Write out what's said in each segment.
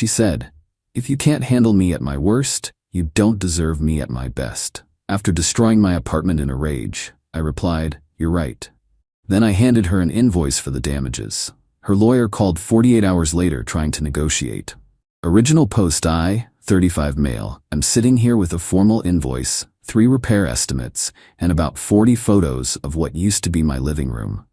She said, "If you can't handle me at my worst, you don't deserve me at my best." After destroying my apartment in a rage, I replied, "You're right." Then I handed her an invoice for the damages. Her lawyer called 48 hours later trying to negotiate. Original post: I, 35 male, am sitting here with a formal invoice, 3 repair estimates, and about 40 photos of what used to be my living room.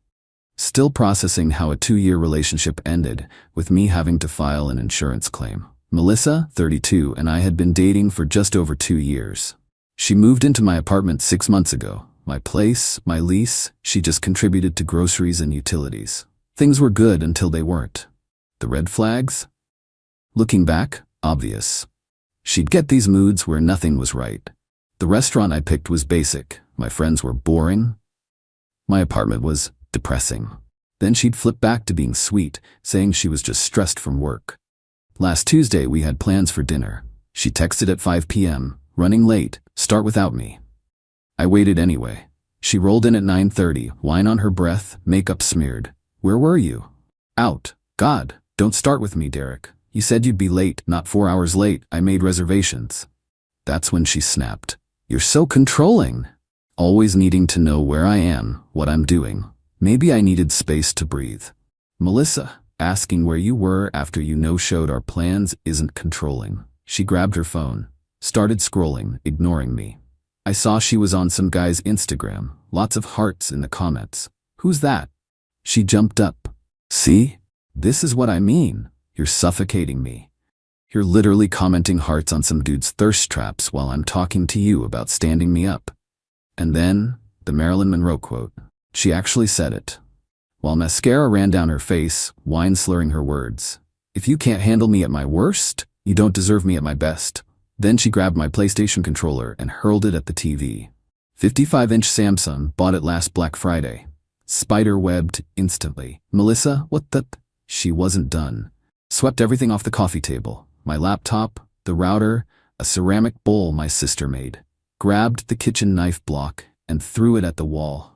Still processing how a 2-year relationship ended, with me having to file an insurance claim. Melissa, 32, and I had been dating for just over 2 years. She moved into my apartment 6 months ago. My place, my lease, she just contributed to groceries and utilities. Things were good until they weren't. The red flags? Looking back, obvious. She'd get these moods where nothing was right. The restaurant I picked was basic. My friends were boring. My apartment was depressing. Then she'd flip back to being sweet, saying she was just stressed from work. Last Tuesday we had plans for dinner. She texted at 5 p.m., "Running late, start without me." I waited anyway. She rolled in at 9:30, wine on her breath, makeup smeared. "Where were you?" "Out." "God, don't start with me, Derek. You said you'd be late, not 4 hours late. I made reservations." That's when she snapped. "You're so controlling." Always needing to know where I am, what I'm doing. Maybe I needed space to breathe. "Melissa, asking where you were after you no-showed our plans isn't controlling." She grabbed her phone, started scrolling, ignoring me. I saw she was on some guy's Instagram, lots of hearts in the comments. "Who's that?" She jumped up. "See? This is what I mean. You're suffocating me. You're literally commenting hearts on some dude's thirst traps while I'm talking to you about standing me up." And then, the Marilyn Monroe quote. She actually said it. While mascara ran down her face, wine slurring her words. "If you can't handle me at my worst, you don't deserve me at my best." Then she grabbed my PlayStation controller and hurled it at the TV. 55-inch Samsung, bought it last Black Friday. Spider-webbed instantly. "Melissa, what the?" She wasn't done. Swept everything off the coffee table. My laptop, the router, a ceramic bowl my sister made. Grabbed the kitchen knife block and threw it at the wall.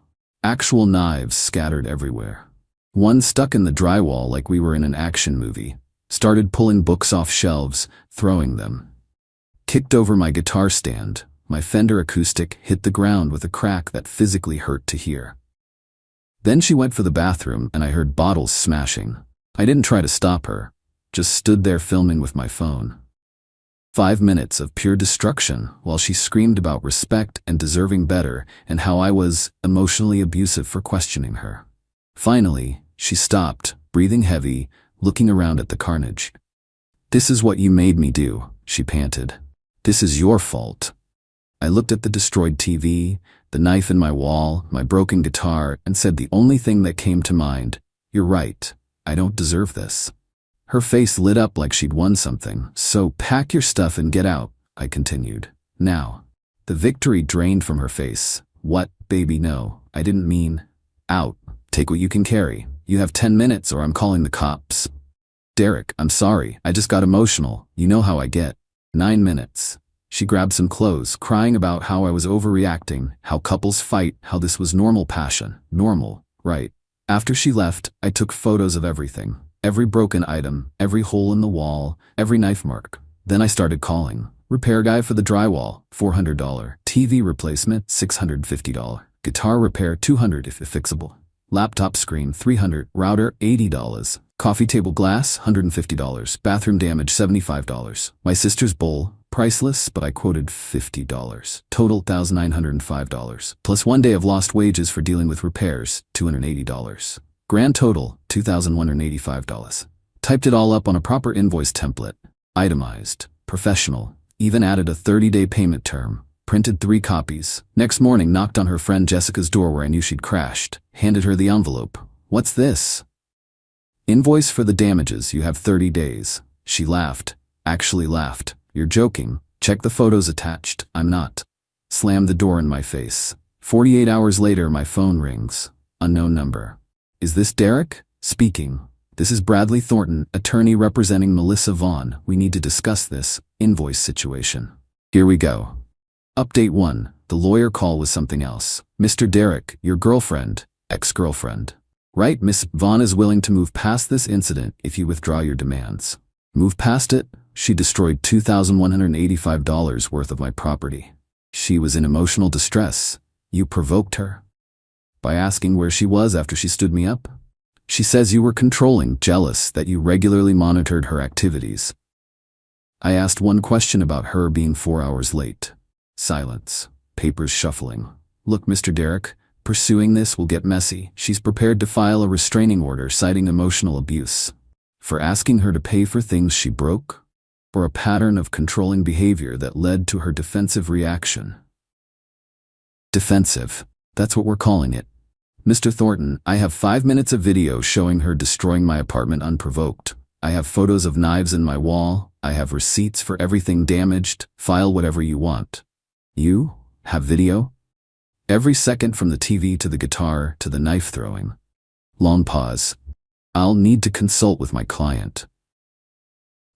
Actual knives scattered everywhere. One stuck in the drywall like we were in an action movie. Started pulling books off shelves, throwing them. Kicked over my guitar stand. My Fender acoustic hit the ground with a crack that physically hurt to hear. Then she went for the bathroom and I heard bottles smashing. I didn't try to stop her, just stood there filming with my phone. 5 minutes of pure destruction while she screamed about respect and deserving better and how I was emotionally abusive for questioning her. Finally, she stopped, breathing heavy, looking around at the carnage. "This is what you made me do," she panted. "This is your fault." I looked at the destroyed TV, the knife in my wall, my broken guitar, and said the only thing that came to mind, "You're right, I don't deserve this." Her face lit up like she'd won something. "So pack your stuff and get out," I continued. "Now." The victory drained from her face. "What, baby, no, I didn't mean." "Out. Take what you can carry. You have 10 minutes or I'm calling the cops." "Derek, I'm sorry, I just got emotional. You know how I get." 9 minutes. She grabbed some clothes, crying about how I was overreacting, how couples fight, how this was normal passion. Normal, right. After she left, I took photos of everything. Every broken item, every hole in the wall, every knife mark. Then I started calling. Repair guy for the drywall, $400. TV replacement, $650. Guitar repair, $200 if fixable. Laptop screen, $300. Router, $80. Coffee table glass, $150. Bathroom damage, $75. My sister's bowl, priceless, but I quoted $50. Total, $1,905. Plus 1 day of lost wages for dealing with repairs, $280. Grand total, $2,185. Typed it all up on a proper invoice template. Itemized. Professional. Even added a 30-day payment term. Printed 3 copies. Next morning knocked on her friend Jessica's door where I knew she'd crashed. Handed her the envelope. "What's this?" "Invoice for the damages. You have 30 days. She laughed. Actually laughed. "You're joking. Check the photos attached." "I'm not." Slammed the door in my face. 48 hours later my phone rings. Unknown number. "Is this Derek?" "Speaking." "This is Bradley Thornton, attorney representing Melissa Vaughn. We need to discuss this invoice situation." Here we go. Update 1. The lawyer call was something else. "Mr. Derek, your girlfriend, ex-girlfriend. Right, Miss Vaughn is willing to move past this incident if you withdraw your demands." Move past it. She destroyed $2,185 worth of my property. She was in emotional distress. You provoked her by asking where she was after she stood me up. She says you were controlling, jealous, that you regularly monitored her activities. I asked one question about her being 4 hours late. Silence. Papers shuffling. Look, Mr. Derek, pursuing this will get messy. She's prepared to file a restraining order citing emotional abuse. For asking her to pay for things she broke? Or a pattern of controlling behavior that led to her defensive reaction? Defensive. That's what we're calling it. Mr. Thornton, I have 5 minutes of video showing her destroying my apartment unprovoked. I have photos of knives in my wall. I have receipts for everything damaged. File whatever you want. You have video? Every second, from the TV to the guitar to the knife throwing. Long pause. I'll need to consult with my client.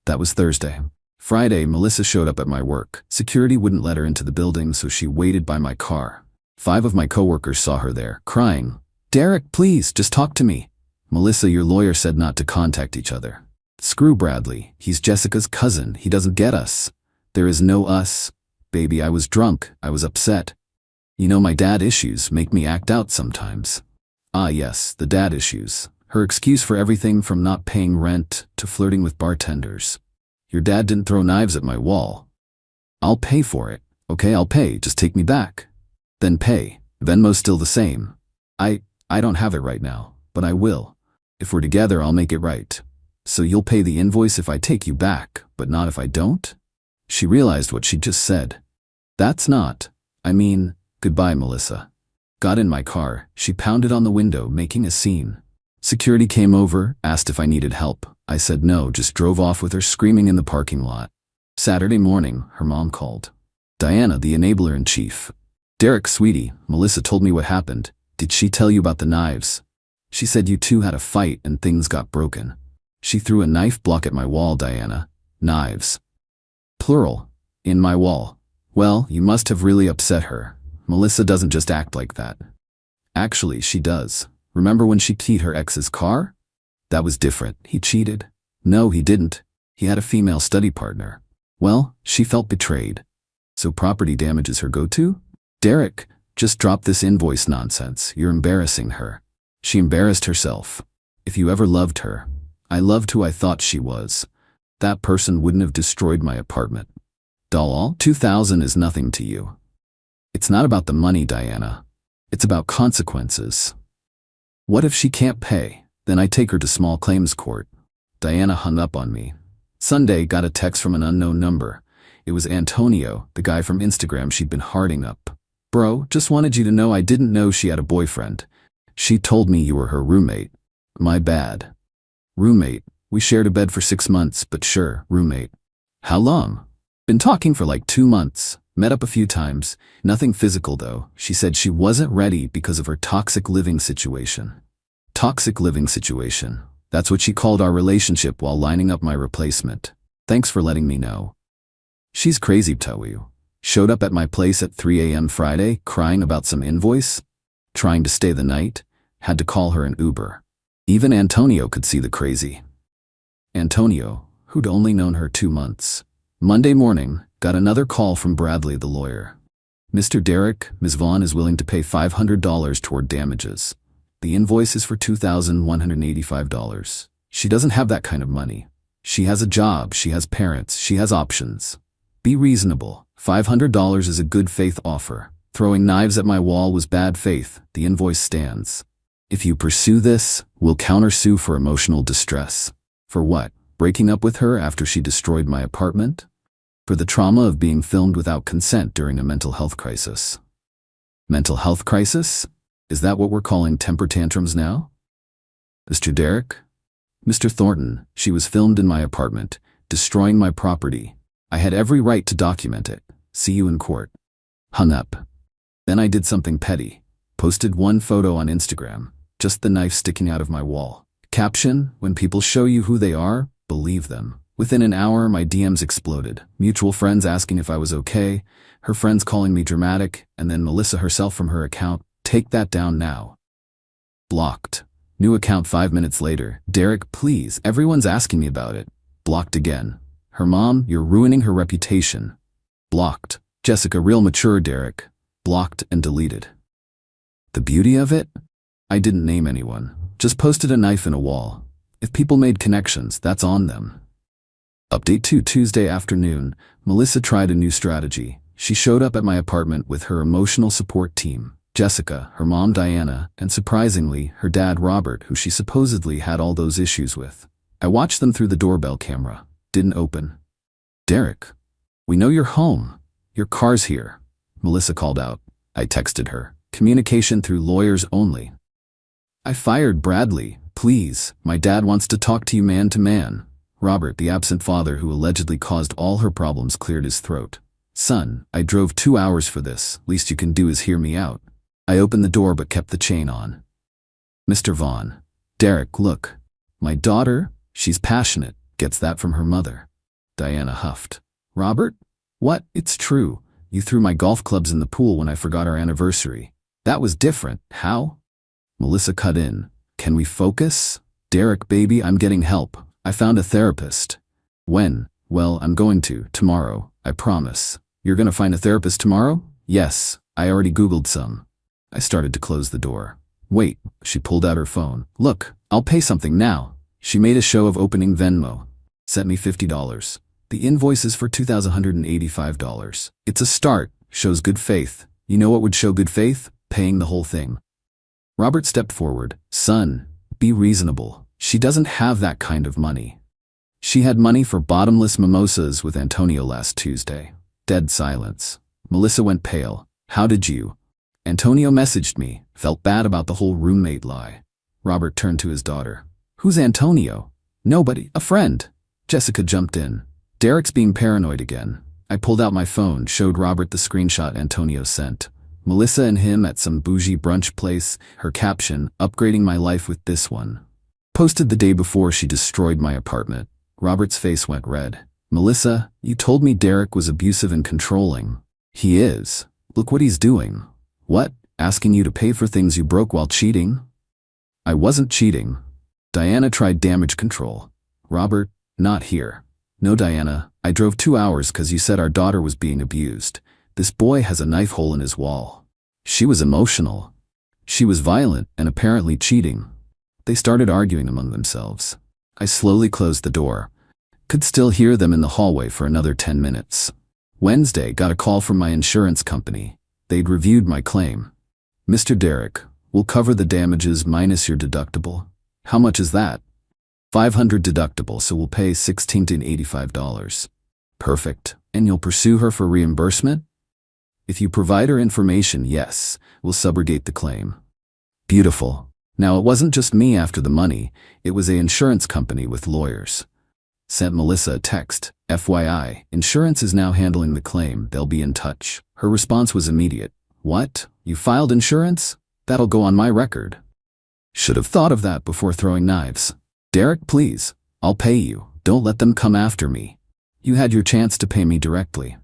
That was Thursday. Friday, Melissa showed up at my work. Security wouldn't let her into the building, so she waited by my car. 5 of my coworkers saw her there, crying, "Derek, please, just talk to me." "Melissa, your lawyer said not to contact each other." "Screw Bradley. He's Jessica's cousin. He doesn't get us." "There is no us. Baby, I was drunk. I was upset. You know, my dad issues make me act out sometimes." Ah yes, the dad issues. Her excuse for everything from not paying rent to flirting with bartenders. "Your dad didn't throw knives at my wall." "I'll pay for it. Okay, I'll pay. Just take me back." "Then pay. Venmo's still the same." I don't have it right now, but I will. If we're together, I'll make it right. "So you'll pay the invoice if I take you back, but not if I don't?" She realized what she'd just said. "That's not. I mean, goodbye, Melissa." Got in my car. She pounded on the window, making a scene. Security came over, asked if I needed help. I said no, just drove off with her screaming in the parking lot. Saturday morning, her mom called. Diana, the enabler-in-chief. "Derek, sweetie, Melissa told me what happened. Did she tell you about the knives?" "She said you two had a fight and things got broken." "She threw a knife block at my wall, Diana." "Knives. Plural. In my wall." "Well, you must have really upset her. Melissa doesn't just act like that." "Actually, she does. Remember when she keyed her ex's car?" "That was different. He cheated." "No, he didn't. He had a female study partner." "Well, she felt betrayed." "So property damage is her go-to?" "Derek, just drop this invoice nonsense. You're embarrassing her." "She embarrassed herself. If you ever loved her, I loved who I thought she was. That person wouldn't have destroyed my apartment." "Doll, $2,000 is nothing to you." "It's not about the money, Diana. It's about consequences." "What if she can't pay? Then I take her to small claims court." Diana hung up on me. Sunday, got a text from an unknown number. It was Antonio, the guy from Instagram she'd been hearting up. "Bro, just wanted you to know I didn't know she had a boyfriend. She told me you were her roommate." "My bad." "Roommate? We shared a bed for 6 months, but sure, roommate." "How long?" "Been talking for like 2 months. Met up a few times. Nothing physical though. She said she wasn't ready because of her toxic living situation." Toxic living situation. That's what she called our relationship while lining up my replacement. Thanks for letting me know. She's crazy, tell you. Showed up at my place at 3 a.m. Friday, crying about some invoice. Trying to stay the night. Had to call her an Uber. Even Antonio could see the crazy. Antonio, who'd only known her 2 months. Monday morning, got another call from Bradley, the lawyer. "Mr. Derek, Ms. Vaughn is willing to pay $500 toward damages. The invoice is for $2,185. She doesn't have that kind of money. She has a job, she has parents, she has options. Be reasonable. $500 is a good faith offer. Throwing knives at my wall was bad faith. The invoice stands. If you pursue this, we'll countersue for emotional distress." "For what? Breaking up with her after she destroyed my apartment?" "For the trauma of being filmed without consent during a mental health crisis." Mental health crisis? Is that what we're calling temper tantrums now? "Mr. Derek?" "Mr. Thornton, she was filmed in my apartment, destroying my property. I had every right to document it. See you in court." Hung up. Then I did something petty. Posted one photo on Instagram, just the knife sticking out of my wall. Caption, "When people show you who they are, believe them." Within an hour, my DMs exploded. Mutual friends asking if I was okay, her friends calling me dramatic, and then Melissa herself from her account, "Take that down now." Blocked. New account 5 minutes later. "Derek, please, everyone's asking me about it." Blocked again. Her mom, you're ruining her reputation. Blocked. Jessica, real mature Derek. Blocked and deleted. The beauty of it? I didn't name anyone. Just posted a knife in a wall. If people made connections, that's on them. Update 2 Tuesday afternoon. Melissa tried a new strategy. She showed up at my apartment with her emotional support team. Jessica, her mom Diana, and surprisingly, her dad Robert, who she supposedly had all those issues with. I watched them through the doorbell camera. Didn't open. Derek, we know you're home. Your car's here. Melissa called out. I texted her. Communication through lawyers only. I fired Bradley. Please, my dad wants to talk to you man to man. Robert, the absent father who allegedly caused all her problems, cleared his throat. Son, I drove 2 hours for this. Least you can do is hear me out. I opened the door but kept the chain on. Mr. Vaughn. Derek, look. My daughter, she's passionate, gets that from her mother. Diana huffed. Robert? What? It's true. You threw my golf clubs in the pool when I forgot our anniversary. That was different. How? Melissa cut in. Can we focus? Derek, baby, I'm getting help. I found a therapist. When? Well, I'm going to. Tomorrow. I promise. You're gonna find a therapist tomorrow? Yes. I already Googled some. I started to close the door. Wait. She pulled out her phone. Look, I'll pay something now. She made a show of opening Venmo. Sent me $50. The invoice is for $2,185. It's a start. Shows good faith. You know what would show good faith? Paying the whole thing. Robert stepped forward. Son, be reasonable. She doesn't have that kind of money. She had money for bottomless mimosas with Antonio last Tuesday. Dead silence. Melissa went pale. How did you? Antonio messaged me. Felt bad about the whole roommate lie. Robert turned to his daughter. Who's Antonio? Nobody. A friend. Jessica jumped in. Derek's being paranoid again. I pulled out my phone, showed Robert the screenshot Antonio sent. Melissa and him at some bougie brunch place. Her caption, upgrading my life with this one. Posted the day before she destroyed my apartment. Robert's face went red. Melissa, you told me Derek was abusive and controlling. He is. Look what he's doing. What? Asking you to pay for things you broke while cheating? I wasn't cheating. Diana tried damage control. Robert, not here. No, Diana, I drove 2 hours because you said our daughter was being abused. This boy has a knife hole in his wall. She was emotional. She was violent and apparently cheating. They started arguing among themselves. I slowly closed the door. Could still hear them in the hallway for another 10 minutes. Wednesday, got a call from my insurance company. They'd reviewed my claim. Mr. Derek, we'll cover the damages minus your deductible. How much is that? $500 deductible, so we'll pay $1,685. Perfect. And you'll pursue her for reimbursement? If you provide her information, yes, we'll subrogate the claim. Beautiful. Now it wasn't just me after the money, it was a insurance company with lawyers. Sent Melissa a text. FYI, insurance is now handling the claim. They'll be in touch. Her response was immediate. What? You filed insurance? That'll go on my record. Should have thought of that before throwing knives. Derek, please. I'll pay you. Don't let them come after me. You had your chance to pay me directly.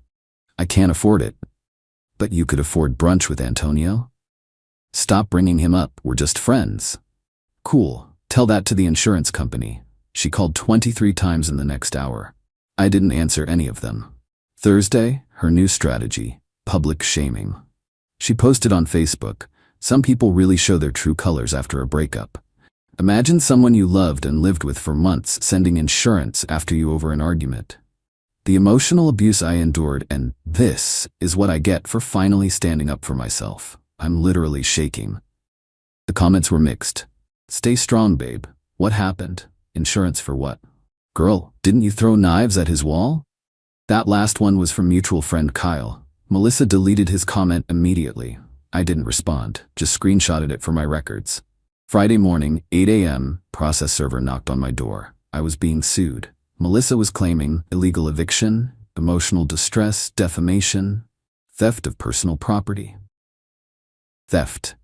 I can't afford it. But you could afford brunch with Antonio? Stop bringing him up. We're just friends. Cool. Tell that to the insurance company. She called 23 times in the next hour. I didn't answer any of them. Thursday, her new strategy, public shaming. She posted on Facebook, some people really show their true colors after a breakup. Imagine someone you loved and lived with for months sending insurance after you over an argument. The emotional abuse I endured, and this is what I get for finally standing up for myself. I'm literally shaking. The comments were mixed. Stay strong, babe. What happened? Insurance for what? Girl, didn't you throw knives at his wall? That last one was from mutual friend Kyle. Melissa deleted his comment immediately. I didn't respond, just screenshotted it for my records. Friday morning, 8 a.m., process server knocked on my door. I was being sued. Melissa was claiming illegal eviction, emotional distress, defamation, theft of personal property. Theft.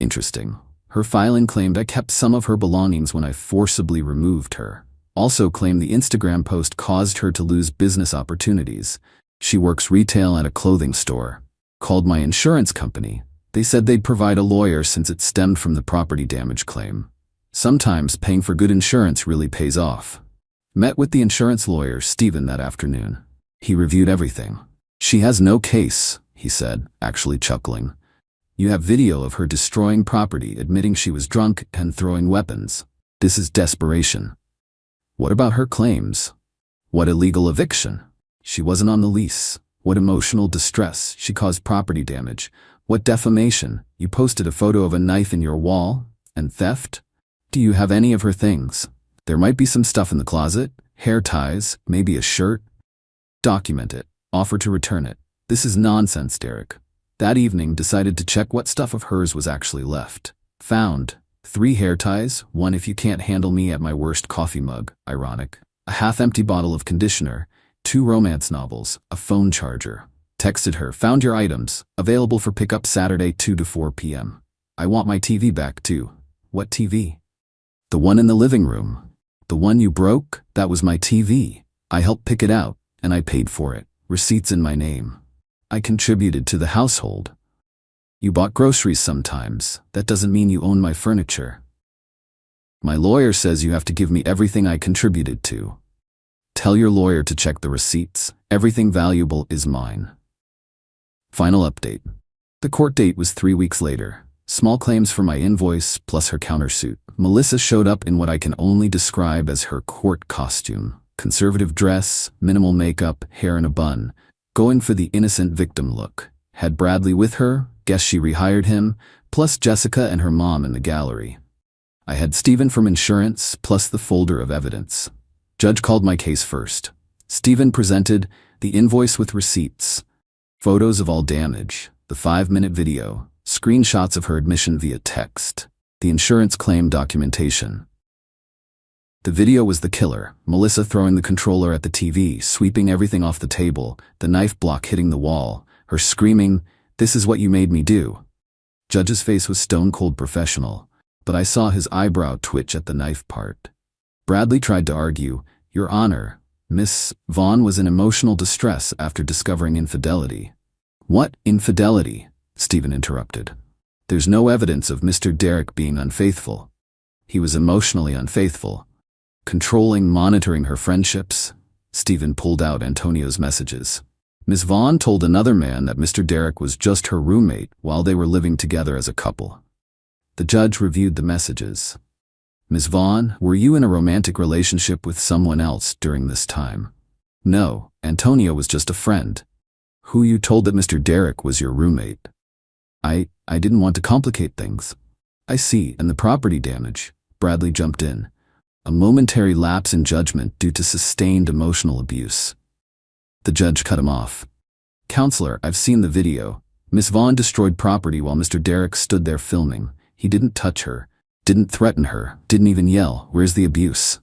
Interesting. Her filing claimed I kept some of her belongings when I forcibly removed her. Also claimed the Instagram post caused her to lose business opportunities. She works retail at a clothing store. Called my insurance company. They said they'd provide a lawyer since it stemmed from the property damage claim. Sometimes paying for good insurance really pays off. Met with the insurance lawyer, Stephen, that afternoon. He reviewed everything. She has no case, he said, actually chuckling. You have video of her destroying property, admitting she was drunk and throwing weapons. This is desperation. What about her claims? What illegal eviction? She wasn't on the lease. What emotional distress? She caused property damage. What defamation? You posted a photo of a knife in your wall? And theft? Do you have any of her things? There might be some stuff in the closet, hair ties, maybe a shirt. Document it. Offer to return it. This is nonsense, Derek. That evening, decided to check what stuff of hers was actually left. Found 3 hair ties, 1 if you can't handle me at my worst coffee mug, ironic, a half-empty bottle of conditioner, 2 romance novels, a phone charger. Texted her, found your items, available for pickup Saturday 2 to 4 p.m. I want my TV back too. What TV? The one in the living room. The one you broke? That was my TV. I helped pick it out, and I paid for it. Receipts in my name. I contributed to the household. You bought groceries sometimes. That doesn't mean you own my furniture. My lawyer says you have to give me everything I contributed to. Tell your lawyer to check the receipts. Everything valuable is mine. Final update. The court date was 3 weeks later. Small claims for my invoice plus her countersuit. Melissa showed up in what I can only describe as her court costume. Conservative dress, minimal makeup, hair in a bun. Going for the innocent victim look. Had Bradley with her, guess she rehired him, plus Jessica and her mom in the gallery. I had Stephen from insurance, plus the folder of evidence. Judge called my case first. Stephen presented the invoice with receipts, photos of all damage, the 5-minute video, screenshots of her admission via text, the insurance claim documentation. The video was the killer, Melissa throwing the controller at the TV, sweeping everything off the table, the knife block hitting the wall, her screaming, "This is what you made me do." Judge's face was stone-cold professional, but I saw his eyebrow twitch at the knife part. Bradley tried to argue, "Your Honor, Miss Vaughn was in emotional distress after discovering infidelity." "What infidelity?" Stephen interrupted. "There's no evidence of Mr. Derek being unfaithful. He was emotionally unfaithful. Controlling, monitoring her friendships." Stephen pulled out Antonio's messages. Ms. Vaughn told another man that Mr. Derek was just her roommate while they were living together as a couple. The judge reviewed the messages. "Ms. Vaughn, were you in a romantic relationship with someone else during this time?" "No, Antonio was just a friend." "Who you told that Mr. Derek was your roommate?" I didn't want to complicate things." "I see, and the property damage." Bradley jumped in. "A momentary lapse in judgment due to sustained emotional abuse." The judge cut him off. "Counselor, I've seen the video. Miss Vaughn destroyed property while Mr. Derek stood there filming. He didn't touch her, didn't threaten her, didn't even yell. Where's the abuse?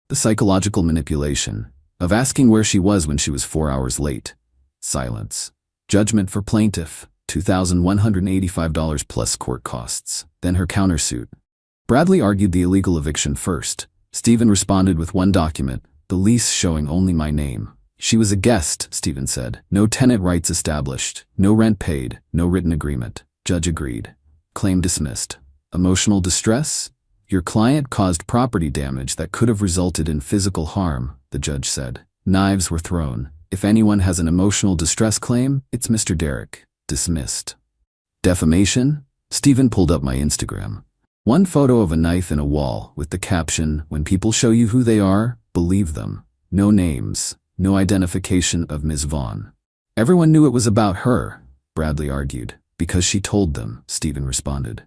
The psychological manipulation of asking where she was when she was 4 hours late." Silence. Judgment for plaintiff, $2,185 plus court costs. Then her countersuit. Bradley argued the illegal eviction first. Stephen responded with 1 document, the lease showing only my name. "She was a guest," Stephen said. "No tenant rights established, no rent paid, no written agreement." Judge agreed. Claim dismissed. Emotional distress? "Your client caused property damage that could have resulted in physical harm," the judge said. "Knives were thrown. If anyone has an emotional distress claim, it's Mr. Derek." Dismissed. Defamation? Stephen pulled up my Instagram. 1 photo of a knife in a wall with the caption, "When people show you who they are, believe them." No names, no identification of Ms. Vaughn. "Everyone knew it was about her," Bradley argued. "Because she told them," Stephen responded.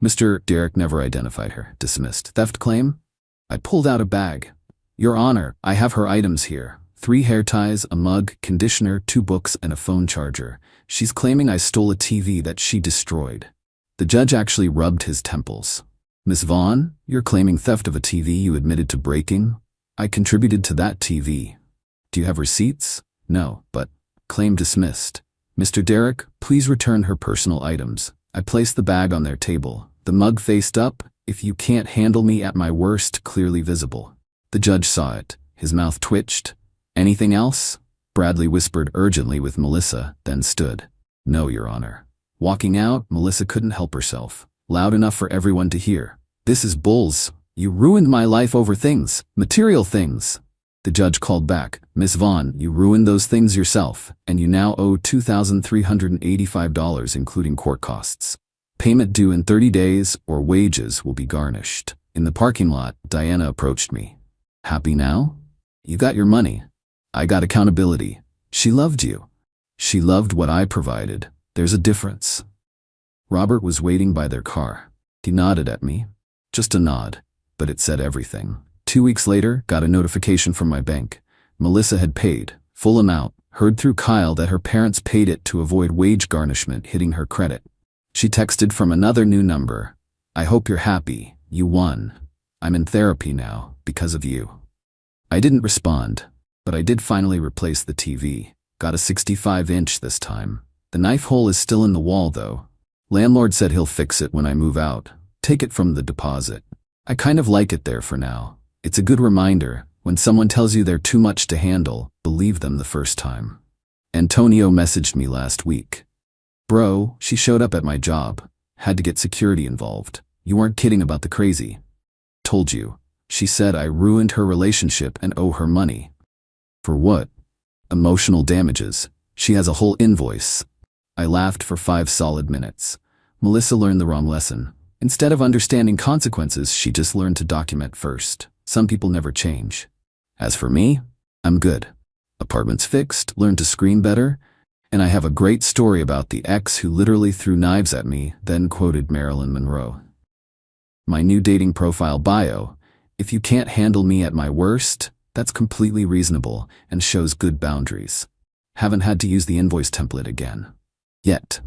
Mr. Derek never identified her. Dismissed. Theft claim? I pulled out a bag. "Your Honor, I have her items here. 3 hair ties, a mug, conditioner, 2 books, and a phone charger. She's claiming I stole a TV that she destroyed." The judge actually rubbed his temples. "Miss Vaughn, you're claiming theft of a TV you admitted to breaking? I contributed to that TV. Do you have receipts?" "No, but..." Claim dismissed. "Mr. Derek, please return her personal items." I placed the bag on their table. The mug faced up, "If you can't handle me at my worst," clearly visible. The judge saw it. His mouth twitched. "Anything else?" Bradley whispered urgently with Melissa, then stood. "No, Your Honor." Walking out, Melissa couldn't help herself. Loud enough for everyone to hear. "This is bulls. You ruined my life over things, material things. The judge called back. Miss Vaughn, you ruined those things yourself, and you now owe $2,385 including court costs. Payment due in 30 days or wages will be garnished. In the parking lot, Diana approached me. Happy now? You got your money. I got accountability. She loved you. She loved what I provided. There's a difference. Robert was waiting by their car. He nodded at me. Just a nod, but it said everything. 2 weeks later, got a notification from my bank. Melissa had paid, full amount, heard through Kyle that her parents paid it to avoid wage garnishment hitting her credit. She texted from another new number. I hope you're happy. You won. I'm in therapy now, because of you. I didn't respond, but I did finally replace the TV. Got a 65-inch this time. The knife hole is still in the wall though. Landlord said he'll fix it when I move out. Take it from the deposit. I kind of like it there for now. It's a good reminder, when someone tells you they're too much to handle, believe them the first time. Antonio messaged me last week. Bro, she showed up at my job. Had to get security involved. You weren't kidding about the crazy. Told you. She said I ruined her relationship and owe her money. For what? Emotional damages. She has a whole invoice. I laughed for 5 solid minutes. Melissa learned the wrong lesson. Instead of understanding consequences, she just learned to document first. Some people never change. As for me, I'm good. Apartment's fixed, learned to scream better, and I have a great story about the ex who literally threw knives at me, then quoted Marilyn Monroe. My new dating profile bio: if you can't handle me at my worst, that's completely reasonable and shows good boundaries. Haven't had to use the invoice template again. Yet.